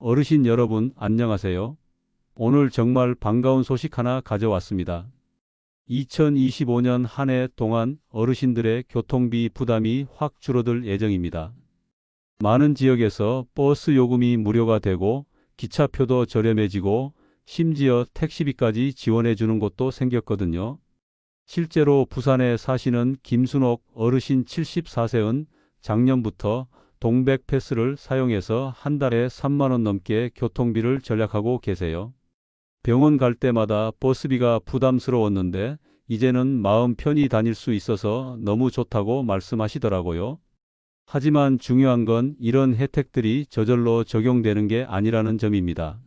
어르신 여러분, 안녕하세요. 오늘 정말 반가운 소식 하나 가져왔습니다. 2025년 한 해 동안 어르신들의 교통비 부담이 확 줄어들 예정입니다. 많은 지역에서 버스 요금이 무료가 되고 기차표도 저렴해지고 심지어 택시비까지 지원해 주는 곳도 생겼거든요. 실제로 부산에 사시는 김순옥 어르신 74세은 작년부터 동백 패스를 사용해서 한 달에 3만 원 넘게 교통비를 절약하고 계세요. 병원 갈 때마다 버스비가 부담스러웠는데 이제는 마음 편히 다닐 수 있어서 너무 좋다고 말씀하시더라고요. 하지만 중요한 건 이런 혜택들이 저절로 적용되는 게 아니라는 점입니다.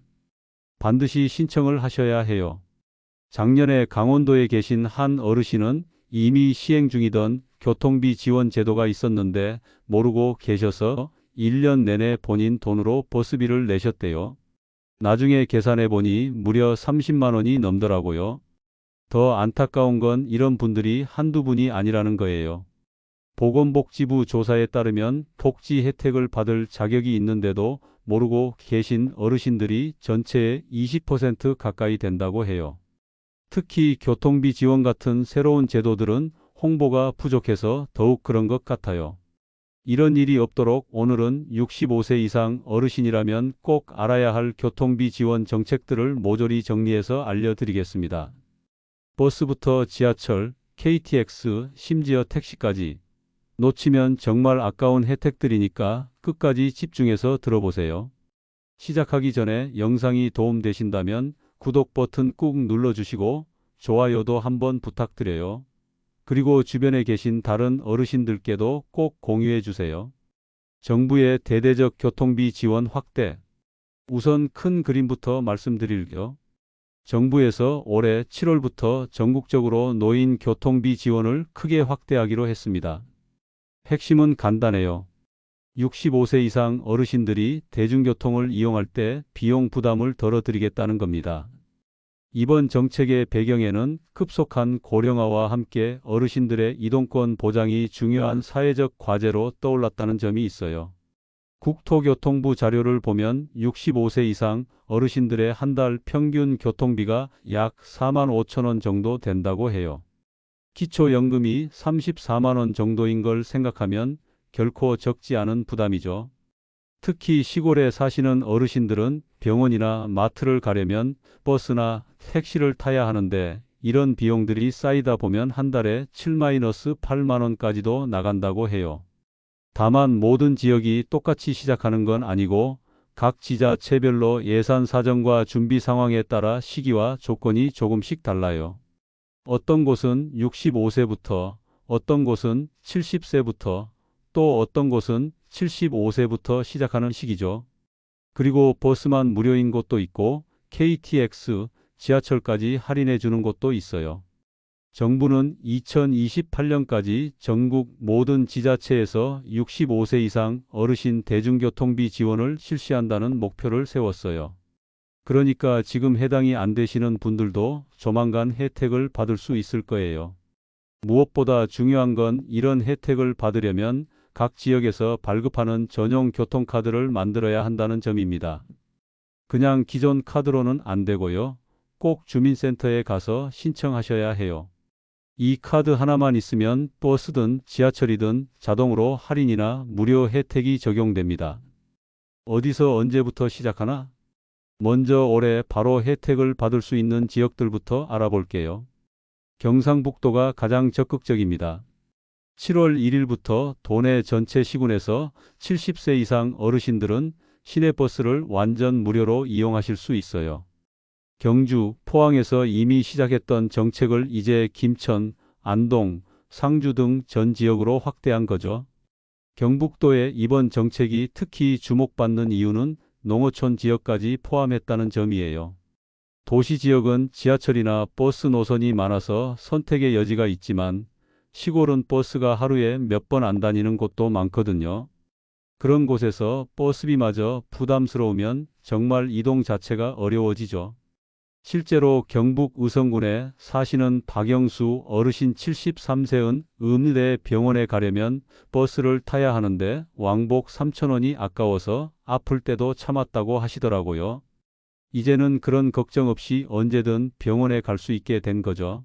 반드시 신청을 하셔야 해요. 작년에 강원도에 계신 한 어르신은 이미 시행 중이던 교통비 지원 제도가 있었는데 모르고 계셔서 1년 내내 본인 돈으로 버스비를 내셨대요. 나중에 계산해 보니 무려 30만 원이 넘더라고요. 더 안타까운 건 이런 분들이 한두 분이 아니라는 거예요. 보건복지부 조사에 따르면 복지 혜택을 받을 자격이 있는데도 모르고 계신 어르신들이 전체의 20% 가까이 된다고 해요. 특히 교통비 지원 같은 새로운 제도들은 홍보가 부족해서 더욱 그런 것 같아요. 이런 일이 없도록 오늘은 65세 이상 어르신이라면 꼭 알아야 할 교통비 지원 정책들을 모조리 정리해서 알려드리겠습니다. 버스부터 지하철, KTX, 심지어 택시까지 놓치면 정말 아까운 혜택들이니까 끝까지 집중해서 들어보세요. 시작하기 전에 영상이 도움되신다면 구독 버튼 꾹 눌러주시고 좋아요도 한번 부탁드려요. 그리고 주변에 계신 다른 어르신들께도 꼭 공유해 주세요. 정부의 대대적 교통비 지원 확대. 우선 큰 그림부터 말씀드릴게요. 정부에서 올해 7월부터 전국적으로 노인 교통비 지원을 크게 확대하기로 했습니다. 핵심은 간단해요. 65세 이상 어르신들이 대중교통을 이용할 때 비용 부담을 덜어드리겠다는 겁니다. 이번 정책의 배경에는 급속한 고령화와 함께 어르신들의 이동권 보장이 중요한 사회적 과제로 떠올랐다는 점이 있어요. 국토교통부 자료를 보면 65세 이상 어르신들의 한 달 평균 교통비가 약 4만 5천 원 정도 된다고 해요. 기초연금이 34만 원 정도인 걸 생각하면 결코 적지 않은 부담이죠. 특히 시골에 사시는 어르신들은 병원이나 마트를 가려면 버스나 택시를 타야 하는데 이런 비용들이 쌓이다 보면 한 달에 7-8만 원까지도 나간다고 해요. 다만 모든 지역이 똑같이 시작하는 건 아니고 각 지자체별로 예산 사정과 준비 상황에 따라 시기와 조건이 조금씩 달라요. 어떤 곳은 65세부터, 어떤 곳은 70세부터, 또 어떤 곳은 75세부터 시작하는 시기죠. 그리고 버스만 무료인 곳도 있고 KTX, 지하철까지 할인해 주는 곳도 있어요. 정부는 2028년까지 전국 모든 지자체에서 65세 이상 어르신 대중교통비 지원을 실시한다는 목표를 세웠어요. 그러니까 지금 해당이 안 되시는 분들도 조만간 혜택을 받을 수 있을 거예요. 무엇보다 중요한 건 이런 혜택을 받으려면 각 지역에서 발급하는 전용 교통카드를 만들어야 한다는 점입니다. 그냥 기존 카드로는 안 되고요. 꼭 주민센터에 가서 신청하셔야 해요. 이 카드 하나만 있으면 버스든 지하철이든 자동으로 할인이나 무료 혜택이 적용됩니다. 어디서 언제부터 시작하나? 먼저 올해 바로 혜택을 받을 수 있는 지역들부터 알아볼게요. 경상북도가 가장 적극적입니다. 7월 1일부터 도내 전체 시군에서 70세 이상 어르신들은 시내버스를 완전 무료로 이용하실 수 있어요. 경주, 포항에서 이미 시작했던 정책을 이제 김천, 안동, 상주 등 전 지역으로 확대한 거죠. 경북도의 이번 정책이 특히 주목받는 이유는 농어촌 지역까지 포함했다는 점이에요. 도시 지역은 지하철이나 버스 노선이 많아서 선택의 여지가 있지만 시골은 버스가 하루에 몇 번 안 다니는 곳도 많거든요. 그런 곳에서 버스비마저 부담스러우면 정말 이동 자체가 어려워지죠. 실제로 경북 의성군에 사시는 박영수 어르신 73세은 음대 병원에 가려면 버스를 타야 하는데 왕복 3,000원이 아까워서 아플 때도 참았다고 하시더라고요. 이제는 그런 걱정 없이 언제든 병원에 갈 수 있게 된 거죠.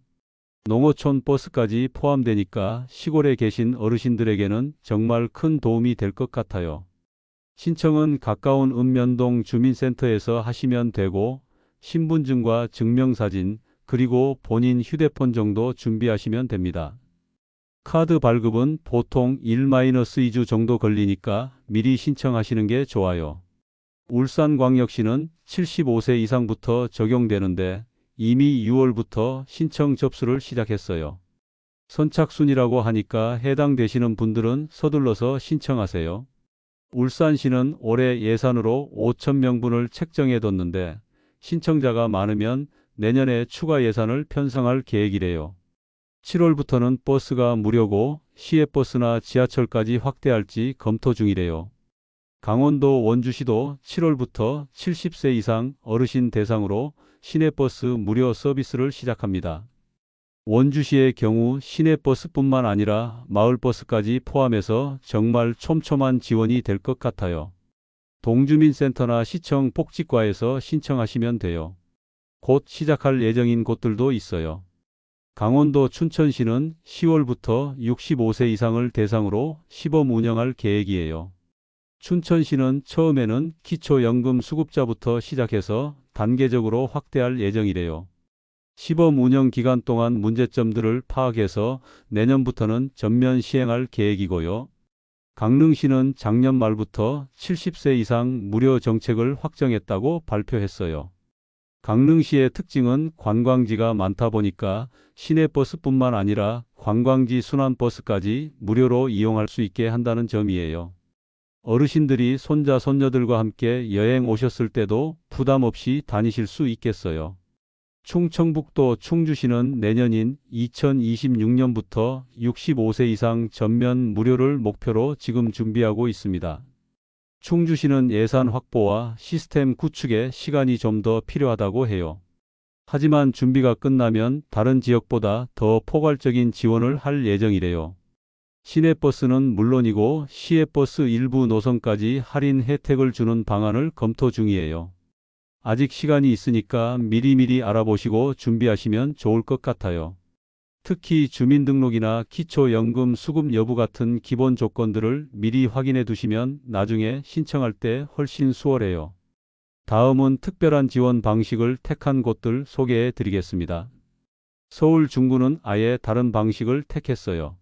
농어촌 버스까지 포함되니까 시골에 계신 어르신들에게는 정말 큰 도움이 될 것 같아요. 신청은 가까운 읍면동 주민센터에서 하시면 되고 신분증과 증명사진 그리고 본인 휴대폰 정도 준비하시면 됩니다. 카드 발급은 보통 1-2주 정도 걸리니까 미리 신청하시는 게 좋아요. 울산광역시는 75세 이상부터 적용되는데 이미 6월부터 신청 접수를 시작했어요. 선착순이라고 하니까 해당되시는 분들은 서둘러서 신청하세요. 울산시는 올해 예산으로 5,000명분을 책정해뒀는데 신청자가 많으면 내년에 추가 예산을 편성할 계획이래요. 7월부터는 버스가 무료고 시외버스나 지하철까지 확대할지 검토 중이래요. 강원도 원주시도 7월부터 70세 이상 어르신 대상으로 시내버스 무료 서비스를 시작합니다. 원주시의 경우 시내버스뿐만 아니라 마을버스까지 포함해서 정말 촘촘한 지원이 될 것 같아요. 동주민센터나 시청 복지과에서 신청하시면 돼요. 곧 시작할 예정인 곳들도 있어요. 강원도 춘천시는 10월부터 65세 이상을 대상으로 시범 운영할 계획이에요. 춘천시는 처음에는 기초연금 수급자부터 시작해서 단계적으로 확대할 예정이래요. 시범 운영 기간 동안 문제점들을 파악해서 내년부터는 전면 시행할 계획이고요. 강릉시는 작년 말부터 70세 이상 무료 정책을 확정했다고 발표했어요. 강릉시의 특징은 관광지가 많다 보니까 시내버스뿐만 아니라 관광지 순환버스까지 무료로 이용할 수 있게 한다는 점이에요. 어르신들이 손자 손녀들과 함께 여행 오셨을 때도 부담 없이 다니실 수 있겠어요. 충청북도 충주시는 내년인 2026년부터 65세 이상 전면 무료를 목표로 지금 준비하고 있습니다. 충주시는 예산 확보와 시스템 구축에 시간이 좀 더 필요하다고 해요. 하지만 준비가 끝나면 다른 지역보다 더 포괄적인 지원을 할 예정이래요. 시내버스는 물론이고 시외버스 일부 노선까지 할인 혜택을 주는 방안을 검토 중이에요. 아직 시간이 있으니까 미리미리 알아보시고 준비하시면 좋을 것 같아요. 특히 주민등록이나 기초연금 수급 여부 같은 기본 조건들을 미리 확인해 두시면 나중에 신청할 때 훨씬 수월해요. 다음은 특별한 지원 방식을 택한 곳들 소개해 드리겠습니다. 서울 중구는 아예 다른 방식을 택했어요.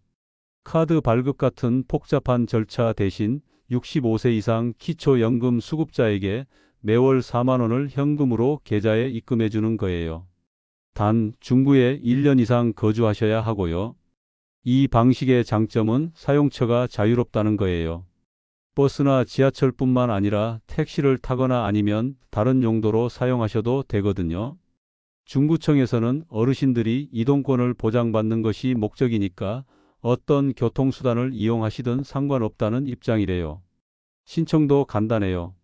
카드 발급 같은 복잡한 절차 대신 65세 이상 기초연금 수급자에게 매월 4만 원을 현금으로 계좌에 입금해 주는 거예요. 단 중구에 1년 이상 거주하셔야 하고요. 이 방식의 장점은 사용처가 자유롭다는 거예요. 버스나 지하철뿐만 아니라 택시를 타거나 아니면 다른 용도로 사용하셔도 되거든요. 중구청에서는 어르신들이 이동권을 보장받는 것이 목적이니까 어떤 교통수단을 이용하시든 상관없다는 입장이래요. 신청도 간단해요.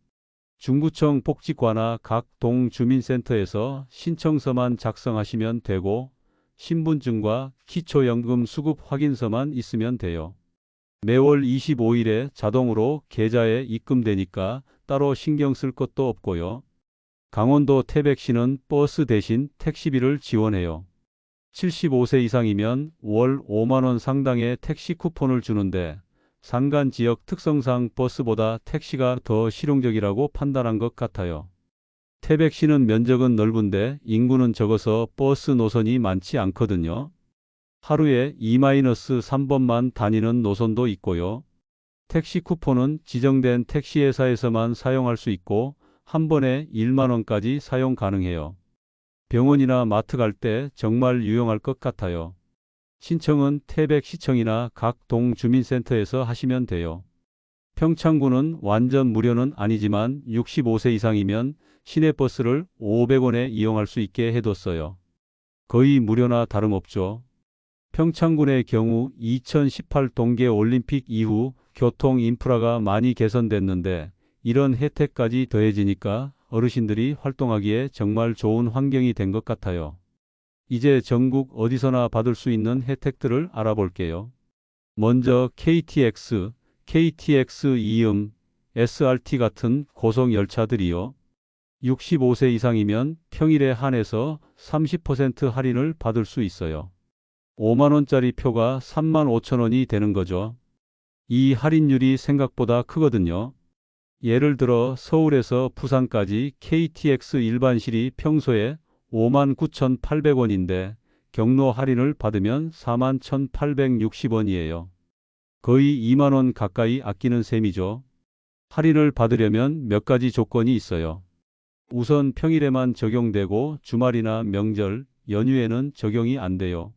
중구청 복지과나 각 동주민센터에서 신청서만 작성하시면 되고 신분증과 기초연금 수급 확인서만 있으면 돼요. 매월 25일에 자동으로 계좌에 입금되니까 따로 신경 쓸 것도 없고요. 강원도 태백시는 버스 대신 택시비를 지원해요. 75세 이상이면 월 5만 원 상당의 택시 쿠폰을 주는데 산간 지역 특성상 버스보다 택시가 더 실용적이라고 판단한 것 같아요. 태백시는 면적은 넓은데 인구는 적어서 버스 노선이 많지 않거든요. 하루에 2-3번만 다니는 노선도 있고요. 택시 쿠폰은 지정된 택시회사에서만 사용할 수 있고 한 번에 1만 원까지 사용 가능해요. 병원이나 마트 갈 때 정말 유용할 것 같아요. 신청은 태백시청이나 각 동주민센터에서 하시면 돼요. 평창구는 완전 무료는 아니지만 65세 이상이면 시내버스를 500원에 이용할 수 있게 해뒀어요. 거의 무료나 다름없죠. 평창군의 경우 2018 동계올림픽 이후 교통 인프라가 많이 개선됐는데 이런 혜택까지 더해지니까 어르신들이 활동하기에 정말 좋은 환경이 된 것 같아요. 이제 전국 어디서나 받을 수 있는 혜택들을 알아볼게요. 먼저 KTX 이음, SRT 같은 고속 열차들이요. 65세 이상이면 평일에 한해서 30% 할인을 받을 수 있어요. 5만 원짜리 표가 3만 5천 원이 되는 거죠. 이 할인율이 생각보다 크거든요. 예를 들어 서울에서 부산까지 KTX 일반실이 평소에 5만 9,800원인데 경로 할인을 받으면 4만 1,860원이에요. 거의 2만 원 가까이 아끼는 셈이죠. 할인을 받으려면 몇 가지 조건이 있어요. 우선 평일에만 적용되고 주말이나 명절, 연휴에는 적용이 안 돼요.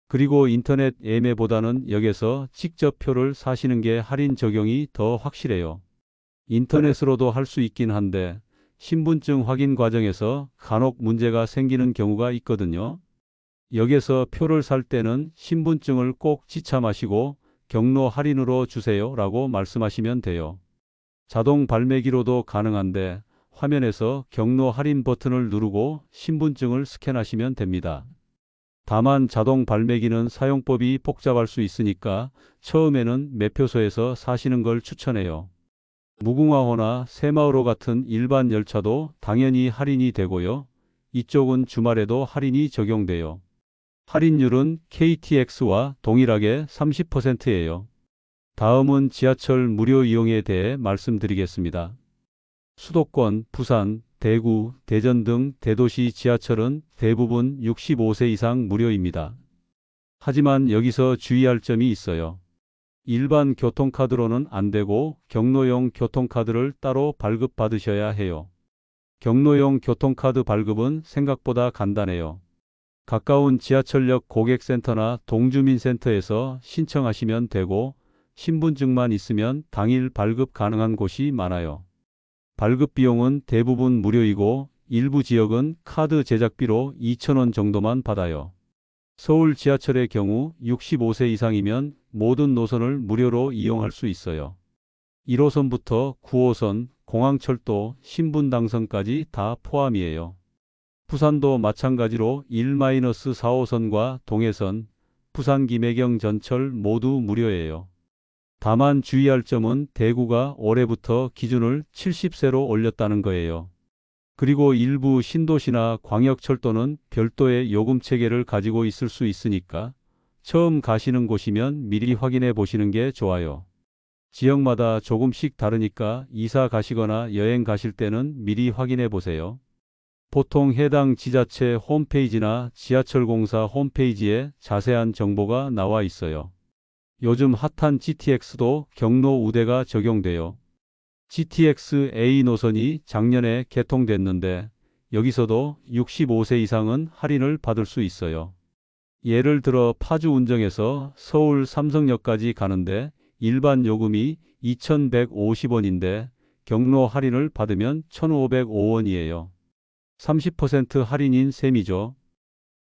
그리고 인터넷 예매보다는 역에서 직접 표를 사시는 게 할인 적용이 더 확실해요. 인터넷으로도 할 수 있긴 한데 신분증 확인 과정에서 간혹 문제가 생기는 경우가 있거든요. 역에서 표를 살 때는 신분증을 꼭 지참하시고 경로 할인으로 주세요 라고 말씀하시면 돼요. 자동 발매기로도 가능한데 화면에서 경로 할인 버튼을 누르고 신분증을 스캔하시면 됩니다. 다만 자동 발매기는 사용법이 복잡할 수 있으니까 처음에는 매표소에서 사시는 걸 추천해요. 무궁화호나 새마을호 같은 일반 열차도 당연히 할인이 되고요. 이쪽은 주말에도 할인이 적용돼요. 할인율은 KTX와 동일하게 30%예요. 다음은 지하철 무료 이용에 대해 말씀드리겠습니다. 수도권, 부산, 대구, 대전 등 대도시 지하철은 대부분 65세 이상 무료입니다. 하지만 여기서 주의할 점이 있어요. 일반 교통카드로는 안 되고 경로용 교통카드를 따로 발급받으셔야 해요. 경로용 교통카드 발급은 생각보다 간단해요. 가까운 지하철역 고객센터나 동주민센터에서 신청하시면 되고 신분증만 있으면 당일 발급 가능한 곳이 많아요. 발급 비용은 대부분 무료이고 일부 지역은 카드 제작비로 2,000원 정도만 받아요. 서울 지하철의 경우 65세 이상이면 모든 노선을 무료로 이용할 수 있어요. 1호선부터 9호선, 공항철도, 신분당선까지 다 포함이에요. 부산도 마찬가지로 1-4호선과 동해선, 부산 김해경 전철 모두 무료예요. 다만 주의할 점은 대구가 올해부터 기준을 70세로 올렸다는 거예요. 그리고 일부 신도시나 광역철도는 별도의 요금 체계를 가지고 있을 수 있으니까 처음 가시는 곳이면 미리 확인해 보시는 게 좋아요. 지역마다 조금씩 다르니까 이사 가시거나 여행 가실 때는 미리 확인해 보세요. 보통 해당 지자체 홈페이지나 지하철공사 홈페이지에 자세한 정보가 나와 있어요. 요즘 핫한 GTX도 경로 우대가 적용돼요. GTX A 노선이 작년에 개통됐는데 여기서도 65세 이상은 할인을 받을 수 있어요. 예를 들어 파주 운정에서 서울 삼성역까지 가는데 일반 요금이 2,150원인데 경로 할인을 받으면 1,505원이에요. 30% 할인인 셈이죠.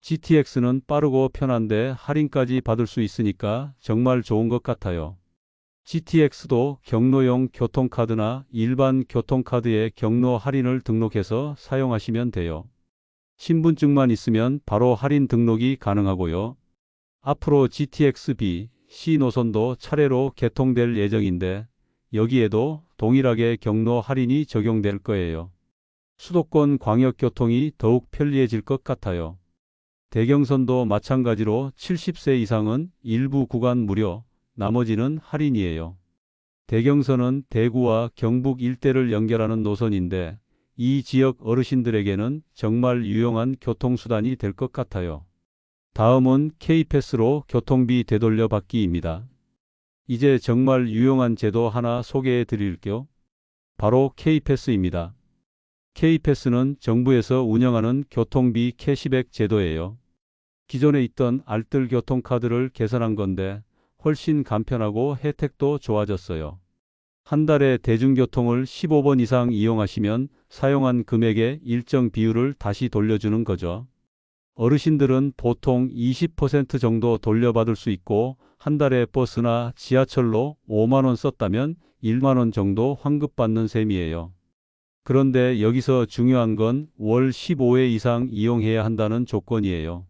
GTX는 빠르고 편한데 할인까지 받을 수 있으니까 정말 좋은 것 같아요. GTX도 경로용 교통카드나 일반 교통카드에 경로 할인을 등록해서 사용하시면 돼요. 신분증만 있으면 바로 할인 등록이 가능하고요. 앞으로 GTX B, C 노선도 차례로 개통될 예정인데 여기에도 동일하게 경로 할인이 적용될 거예요. 수도권 광역교통이 더욱 편리해질 것 같아요. 대경선도 마찬가지로 70세 이상은 일부 구간 무료, 나머지는 할인이에요. 대경선은 대구와 경북 일대를 연결하는 노선인데 이 지역 어르신들에게는 정말 유용한 교통수단이 될 것 같아요. 다음은 K패스로 교통비 되돌려 받기입니다. 이제 정말 유용한 제도 하나 소개해 드릴게요. 바로 K패스입니다. K패스는 정부에서 운영하는 교통비 캐시백 제도예요. 기존에 있던 알뜰 교통카드를 개선한 건데 훨씬 간편하고 혜택도 좋아졌어요. 한 달에 대중교통을 15번 이상 이용하시면 사용한 금액의 일정 비율을 다시 돌려주는 거죠. 어르신들은 보통 20% 정도 돌려받을 수 있고 한 달에 버스나 지하철로 5만 원 썼다면 1만 원 정도 환급받는 셈이에요. 그런데 여기서 중요한 건 월 15회 이상 이용해야 한다는 조건이에요.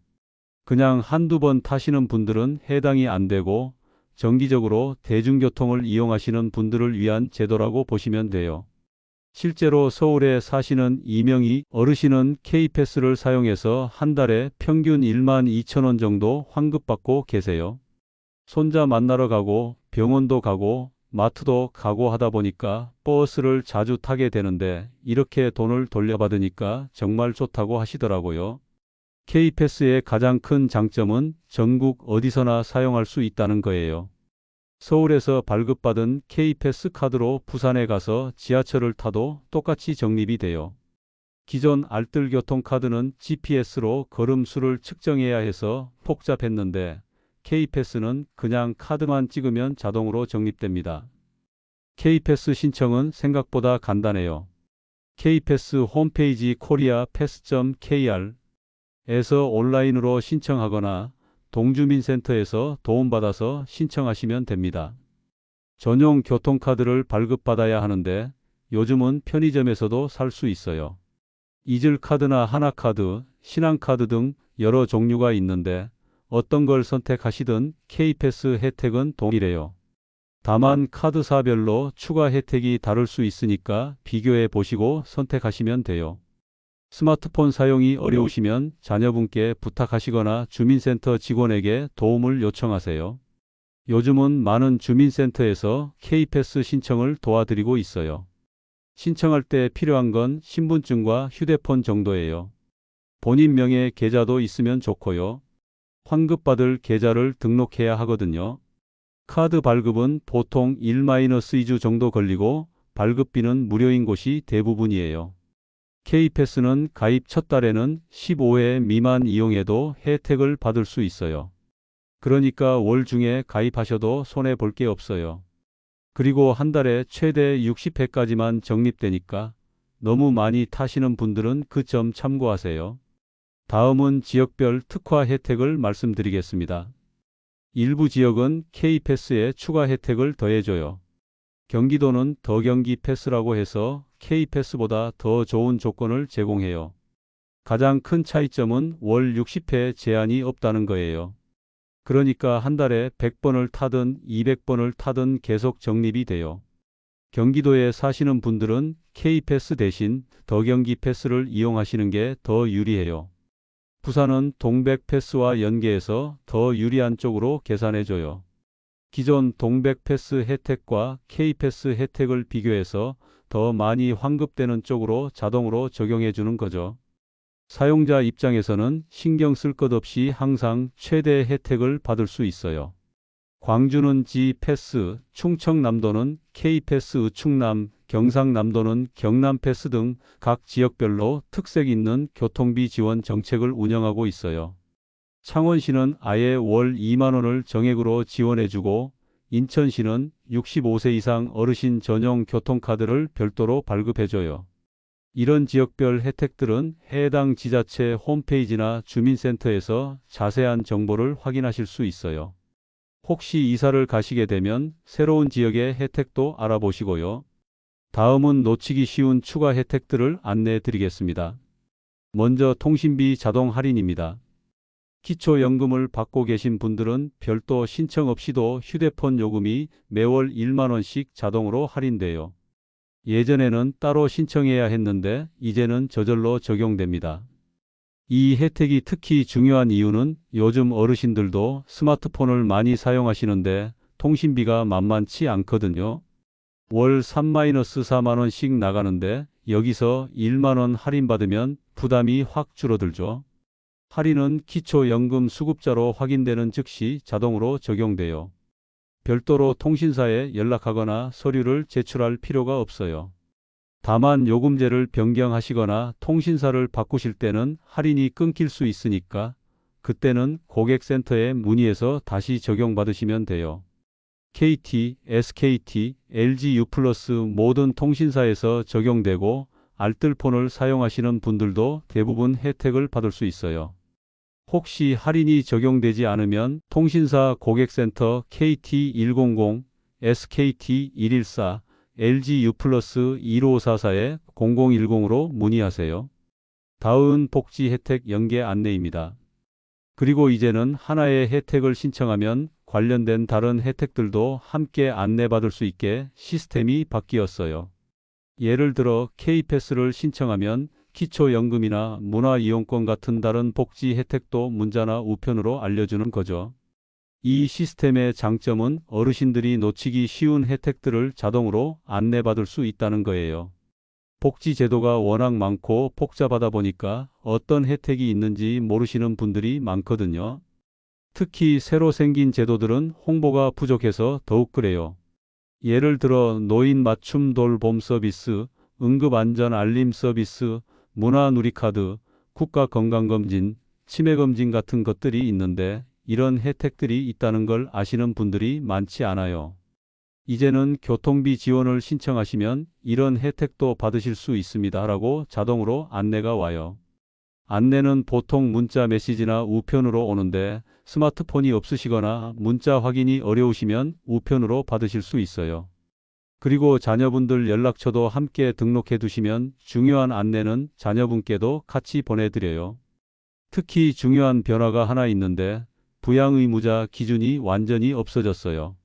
그냥 한두 번 타시는 분들은 해당이 안 되고 정기적으로 대중교통을 이용하시는 분들을 위한 제도라고 보시면 돼요. 실제로 서울에 사시는 이명희 어르신은 K패스를 사용해서 한 달에 평균 12,000원 정도 환급받고 계세요. 손자 만나러 가고 병원도 가고 마트도 가고 하다 보니까 버스를 자주 타게 되는데 이렇게 돈을 돌려받으니까 정말 좋다고 하시더라고요. K패스의 가장 큰 장점은 전국 어디서나 사용할 수 있다는 거예요. 서울에서 발급받은 K패스 카드로 부산에 가서 지하철을 타도 똑같이 적립이 돼요. 기존 알뜰교통카드는 GPS로 걸음수를 측정해야 해서 복잡했는데 K패스는 그냥 카드만 찍으면 자동으로 적립됩니다. K패스 신청은 생각보다 간단해요. K패스 홈페이지 koreapass.kr 에서 온라인으로 신청하거나 동주민센터에서 도움받아서 신청하시면 됩니다. 전용 교통카드를 발급받아야 하는데 요즘은 편의점에서도 살 수 있어요. 이즐카드나 하나카드, 신한카드 등 여러 종류가 있는데 어떤 걸 선택하시든 K패스 혜택은 동일해요. 다만 카드사별로 추가 혜택이 다를 수 있으니까 비교해 보시고 선택하시면 돼요. 스마트폰 사용이 어려우시면 자녀분께 부탁하시거나 주민센터 직원에게 도움을 요청하세요. 요즘은 많은 주민센터에서 K패스 신청을 도와드리고 있어요. 신청할 때 필요한 건 신분증과 휴대폰 정도예요. 본인 명의 계좌도 있으면 좋고요. 환급받을 계좌를 등록해야 하거든요. 카드 발급은 보통 1-2주 정도 걸리고 발급비는 무료인 곳이 대부분이에요. K패스는 가입 첫 달에는 15회 미만 이용해도 혜택을 받을 수 있어요. 그러니까 월 중에 가입하셔도 손해 볼 게 없어요. 그리고 한 달에 최대 60회까지만 적립되니까 너무 많이 타시는 분들은 그 점 참고하세요. 다음은 지역별 특화 혜택을 말씀드리겠습니다. 일부 지역은 K패스에 추가 혜택을 더해줘요. 경기도는 더경기 패스라고 해서 K패스보다 더 좋은 조건을 제공해요. 가장 큰 차이점은 월 60회 제한이 없다는 거예요. 그러니까 한 달에 100번을 타든 200번을 타든 계속 적립이 돼요. 경기도에 사시는 분들은 K패스 대신 더경기 패스를 이용하시는 게 더 유리해요. 부산은 동백패스와 연계해서 더 유리한 쪽으로 계산해줘요. 기존 동백패스 혜택과 K패스 혜택을 비교해서 더 많이 환급되는 쪽으로 자동으로 적용해 주는 거죠. 사용자 입장에서는 신경 쓸 것 없이 항상 최대 혜택을 받을 수 있어요. 광주는 G패스, 충청남도는 K패스 충남, 경상남도는 경남패스 등 각 지역별로 특색 있는 교통비 지원 정책을 운영하고 있어요. 창원시는 아예 월 2만 원을 정액으로 지원해주고 인천시는 65세 이상 어르신 전용 교통카드를 별도로 발급해줘요. 이런 지역별 혜택들은 해당 지자체 홈페이지나 주민센터에서 자세한 정보를 확인하실 수 있어요. 혹시 이사를 가시게 되면 새로운 지역의 혜택도 알아보시고요. 다음은 놓치기 쉬운 추가 혜택들을 안내해 드리겠습니다. 먼저 통신비 자동 할인입니다. 기초연금을 받고 계신 분들은 별도 신청 없이도 휴대폰 요금이 매월 1만 원씩 자동으로 할인돼요. 예전에는 따로 신청해야 했는데 이제는 저절로 적용됩니다. 이 혜택이 특히 중요한 이유는 요즘 어르신들도 스마트폰을 많이 사용하시는데 통신비가 만만치 않거든요. 월 3-4만 원씩 나가는데 여기서 1만 원 할인받으면 부담이 확 줄어들죠. 할인은 기초연금 수급자로 확인되는 즉시 자동으로 적용돼요. 별도로 통신사에 연락하거나 서류를 제출할 필요가 없어요. 다만 요금제를 변경하시거나 통신사를 바꾸실 때는 할인이 끊길 수 있으니까 그때는 고객센터에 문의해서 다시 적용받으시면 돼요. KT, SKT, LG U+ 모든 통신사에서 적용되고 알뜰폰을 사용하시는 분들도 대부분 혜택을 받을 수 있어요. 혹시 할인이 적용되지 않으면 통신사 고객센터 KT100, SKT114, LG U+ 1544-0010으로 문의하세요. 다음 복지 혜택 연계 안내입니다. 그리고 이제는 하나의 혜택을 신청하면 관련된 다른 혜택들도 함께 안내받을 수 있게 시스템이 바뀌었어요. 예를 들어 K패스를 신청하면 기초연금이나 문화이용권 같은 다른 복지 혜택도 문자나 우편으로 알려주는 거죠. 이 시스템의 장점은 어르신들이 놓치기 쉬운 혜택들을 자동으로 안내받을 수 있다는 거예요. 복지 제도가 워낙 많고 복잡하다 보니까 어떤 혜택이 있는지 모르시는 분들이 많거든요. 특히 새로 생긴 제도들은 홍보가 부족해서 더욱 그래요. 예를 들어 노인 맞춤 돌봄 서비스, 응급안전 알림 서비스, 문화누리카드, 국가건강검진, 치매검진 같은 것들이 있는데 이런 혜택들이 있다는 걸 아시는 분들이 많지 않아요. 이제는 교통비 지원을 신청하시면 이런 혜택도 받으실 수 있습니다 라고 자동으로 안내가 와요. 안내는 보통 문자 메시지나 우편으로 오는데 스마트폰이 없으시거나 문자 확인이 어려우시면 우편으로 받으실 수 있어요. 그리고 자녀분들 연락처도 함께 등록해 두시면 중요한 안내는 자녀분께도 같이 보내드려요. 특히 중요한 변화가 하나 있는데 부양의무자 기준이 완전히 없어졌어요.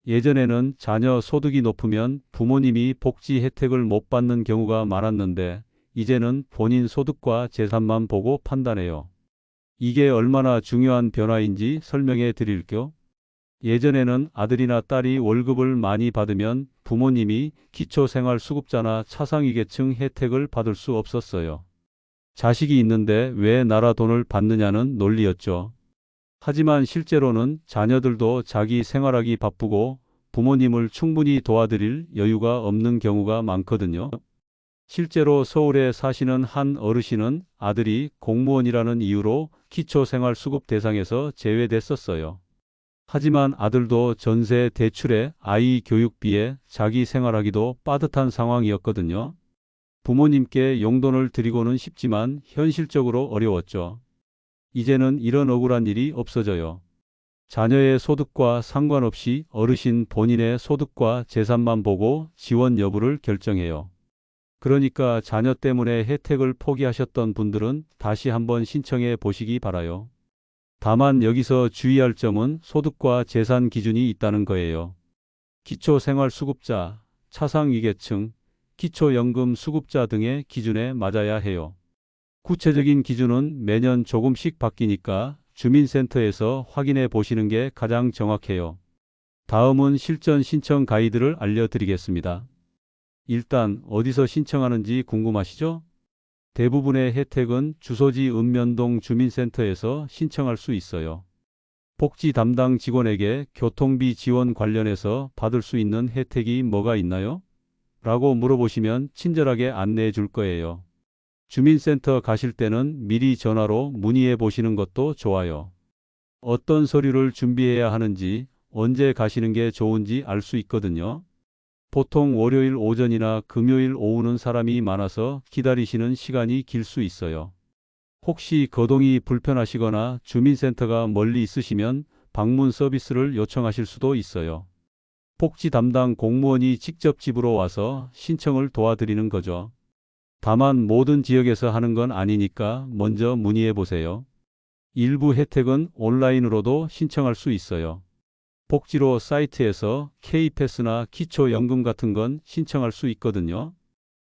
예전에는 자녀 소득이 높으면 부모님이 복지 혜택을 못 받는 경우가 많았는데 이제는 본인 소득과 재산만 보고 판단해요. 이게 얼마나 중요한 변화인지 설명해 드릴게요. 예전에는 아들이나 딸이 월급을 많이 받으면 부모님이 기초생활수급자나 차상위계층 혜택을 받을 수 없었어요. 자식이 있는데 왜 나라 돈을 받느냐는 논리였죠. 하지만 실제로는 자녀들도 자기 생활하기 바쁘고 부모님을 충분히 도와드릴 여유가 없는 경우가 많거든요. 실제로 서울에 사시는 한 어르신은 아들이 공무원이라는 이유로 기초생활수급 대상에서 제외됐었어요. 하지만 아들도 전세 대출에 아이 교육비에 자기 생활하기도 빠듯한 상황이었거든요. 부모님께 용돈을 드리고는 싶지만 현실적으로 어려웠죠. 이제는 이런 억울한 일이 없어져요. 자녀의 소득과 상관없이 어르신 본인의 소득과 재산만 보고 지원 여부를 결정해요. 그러니까 자녀 때문에 혜택을 포기하셨던 분들은 다시 한번 신청해 보시기 바라요. 다만 여기서 주의할 점은 소득과 재산 기준이 있다는 거예요. 기초생활수급자, 차상위계층, 기초연금 수급자 등의 기준에 맞아야 해요. 구체적인 기준은 매년 조금씩 바뀌니까 주민센터에서 확인해 보시는 게 가장 정확해요. 다음은 실전 신청 가이드를 알려드리겠습니다. 일단 어디서 신청하는지 궁금하시죠? 대부분의 혜택은 주소지 읍면동 주민센터에서 신청할 수 있어요. 복지 담당 직원에게 교통비 지원 관련해서 받을 수 있는 혜택이 뭐가 있나요? 라고 물어보시면 친절하게 안내해 줄 거예요. 주민센터 가실 때는 미리 전화로 문의해 보시는 것도 좋아요. 어떤 서류를 준비해야 하는지, 언제 가시는 게 좋은지 알 수 있거든요. 보통 월요일 오전이나 금요일 오후는 사람이 많아서 기다리시는 시간이 길 수 있어요. 혹시 거동이 불편하시거나 주민센터가 멀리 있으시면 방문 서비스를 요청하실 수도 있어요. 복지 담당 공무원이 직접 집으로 와서 신청을 도와드리는 거죠. 다만 모든 지역에서 하는 건 아니니까 먼저 문의해 보세요. 일부 혜택은 온라인으로도 신청할 수 있어요. 복지로 사이트에서 K패스나 기초연금 같은 건 신청할 수 있거든요.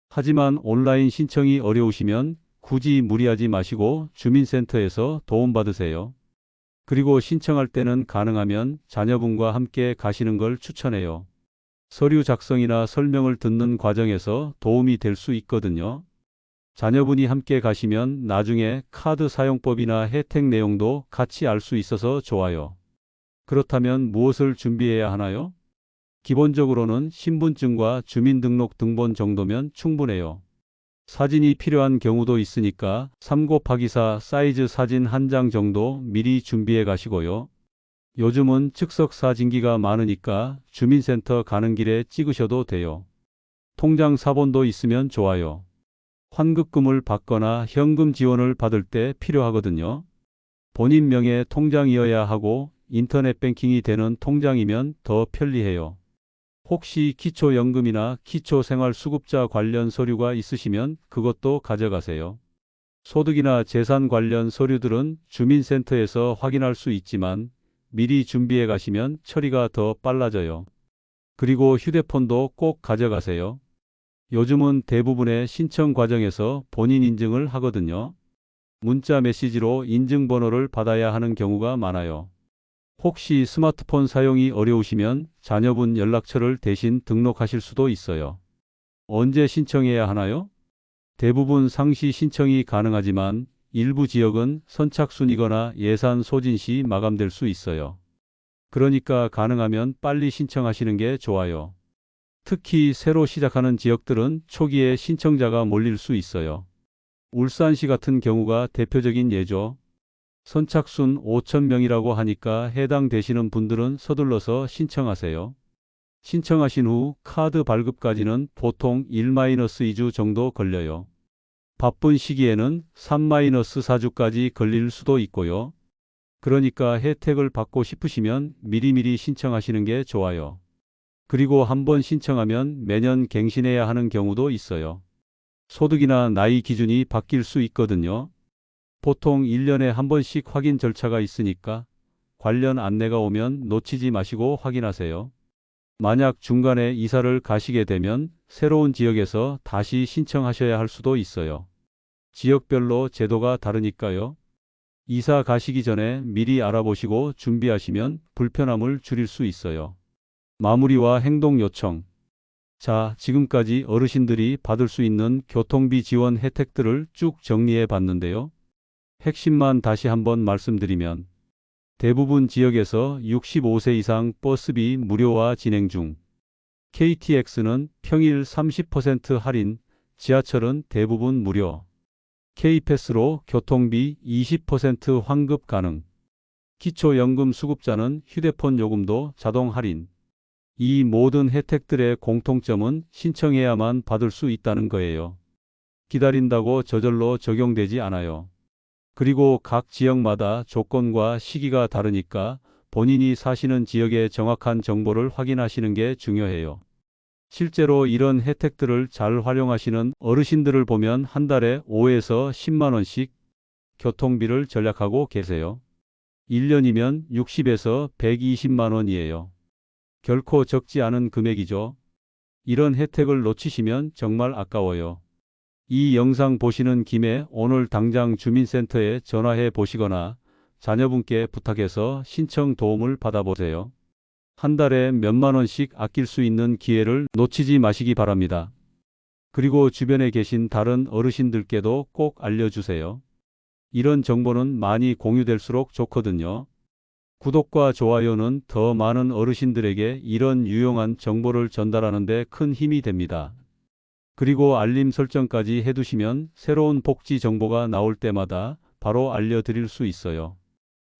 하지만 온라인 신청이 어려우시면 굳이 무리하지 마시고 주민센터에서 도움받으세요. 그리고 신청할 때는 가능하면 자녀분과 함께 가시는 걸 추천해요. 서류 작성이나 설명을 듣는 과정에서 도움이 될 수 있거든요. 자녀분이 함께 가시면 나중에 카드 사용법이나 혜택 내용도 같이 알 수 있어서 좋아요. 그렇다면 무엇을 준비해야 하나요? 기본적으로는 신분증과 주민등록 등본 정도면 충분해요. 사진이 필요한 경우도 있으니까 3곱하기4 사이즈 사진 한 장 정도 미리 준비해 가시고요. 요즘은 즉석 사진기가 많으니까 주민센터 가는 길에 찍으셔도 돼요. 통장 사본도 있으면 좋아요. 환급금을 받거나 현금 지원을 받을 때 필요하거든요. 본인 명의 통장이어야 하고 인터넷 뱅킹이 되는 통장이면 더 편리해요. 혹시 기초연금이나 기초생활수급자 관련 서류가 있으시면 그것도 가져가세요. 소득이나 재산 관련 서류들은 주민센터에서 확인할 수 있지만 미리 준비해 가시면 처리가 더 빨라져요. 그리고 휴대폰도 꼭 가져가세요. 요즘은 대부분의 신청 과정에서 본인 인증을 하거든요. 문자 메시지로 인증번호를 받아야 하는 경우가 많아요. 혹시 스마트폰 사용이 어려우시면 자녀분 연락처를 대신 등록하실 수도 있어요. 언제 신청해야 하나요? 대부분 상시 신청이 가능하지만 일부 지역은 선착순이거나 예산 소진 시 마감될 수 있어요. 그러니까 가능하면 빨리 신청하시는 게 좋아요. 특히 새로 시작하는 지역들은 초기에 신청자가 몰릴 수 있어요. 울산시 같은 경우가 대표적인 예죠. 선착순 5,000명이라고 하니까 해당되시는 분들은 서둘러서 신청하세요. 신청하신 후 카드 발급까지는 보통 1-2주 정도 걸려요. 바쁜 시기에는 3-4주까지 걸릴 수도 있고요. 그러니까 혜택을 받고 싶으시면 미리미리 신청하시는 게 좋아요. 그리고 한번 신청하면 매년 갱신해야 하는 경우도 있어요. 소득이나 나이 기준이 바뀔 수 있거든요. 보통 1년에 한 번씩 확인 절차가 있으니까 관련 안내가 오면 놓치지 마시고 확인하세요. 만약 중간에 이사를 가시게 되면 새로운 지역에서 다시 신청하셔야 할 수도 있어요. 지역별로 제도가 다르니까요. 이사 가시기 전에 미리 알아보시고 준비하시면 불편함을 줄일 수 있어요. 마무리와 행동 요청. 자, 지금까지 어르신들이 받을 수 있는 교통비 지원 혜택들을 쭉 정리해 봤는데요. 핵심만 다시 한번 말씀드리면 대부분 지역에서 65세 이상 버스비 무료화 진행 중. KTX는 평일 30% 할인, 지하철은 대부분 무료. K패스로 교통비 20% 환급 가능. 기초연금 수급자는 휴대폰 요금도 자동 할인. 이 모든 혜택들의 공통점은 신청해야만 받을 수 있다는 거예요. 기다린다고 저절로 적용되지 않아요. 그리고 각 지역마다 조건과 시기가 다르니까 본인이 사시는 지역의 정확한 정보를 확인하시는 게 중요해요. 실제로 이런 혜택들을 잘 활용하시는 어르신들을 보면 한 달에 5에서 10만 원씩 교통비를 절약하고 계세요. 1년이면 60에서 120만 원이에요. 결코 적지 않은 금액이죠. 이런 혜택을 놓치시면 정말 아까워요. 이 영상 보시는 김에 오늘 당장 주민센터에 전화해 보시거나 자녀분께 부탁해서 신청 도움을 받아보세요. 한 달에 몇만 원씩 아낄 수 있는 기회를 놓치지 마시기 바랍니다. 그리고 주변에 계신 다른 어르신들께도 꼭 알려주세요. 이런 정보는 많이 공유될수록 좋거든요. 구독과 좋아요는 더 많은 어르신들에게 이런 유용한 정보를 전달하는 데 큰 힘이 됩니다. 그리고 알림 설정까지 해두시면 새로운 복지 정보가 나올 때마다 바로 알려드릴 수 있어요.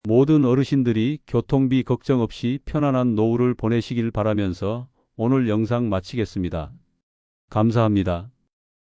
모든 어르신들이 교통비 걱정 없이 편안한 노후를 보내시길 바라면서 오늘 영상 마치겠습니다. 감사합니다.